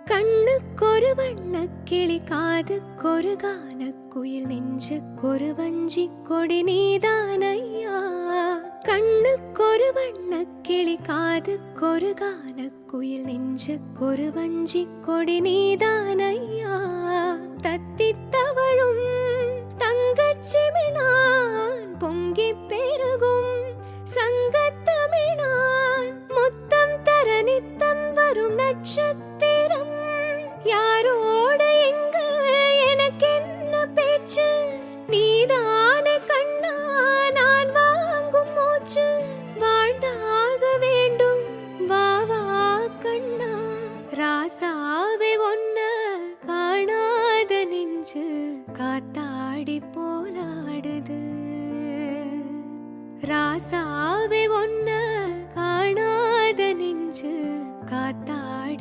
கண்ணுக்கொரு வண்ணக்கிளி காதுக்கொரு கானக்குயில் நெஞ்சுக்கொரு வஞ்சி கொடி நீதானையா. கண்ணுக்கொரு வண்ணக்கிளி காதுக்கொரு கானக்குயில் நெஞ்சுக்கொரு வஞ்சி கொடி நீதானையா. தத்தித் தவழும் தங்கச்சிமிழான் பொங்கிப் பெருகும் சங்கத்தமிழான் முத்தம் தர நித்தம் வரும் நட்சத்திரம். யாரோட எங்க எனக்கென்ன பேச்சு, நீதானே கண்ணா நான் வாங்கும் மூச்சு. வாழ்ந்தாக வேண்டும் வா வா கண்ணா, ராசாவே ஒன்ன காணாத நெஞ்சு காத்தாடி போலாடுது. ராசாவே ஒன்ன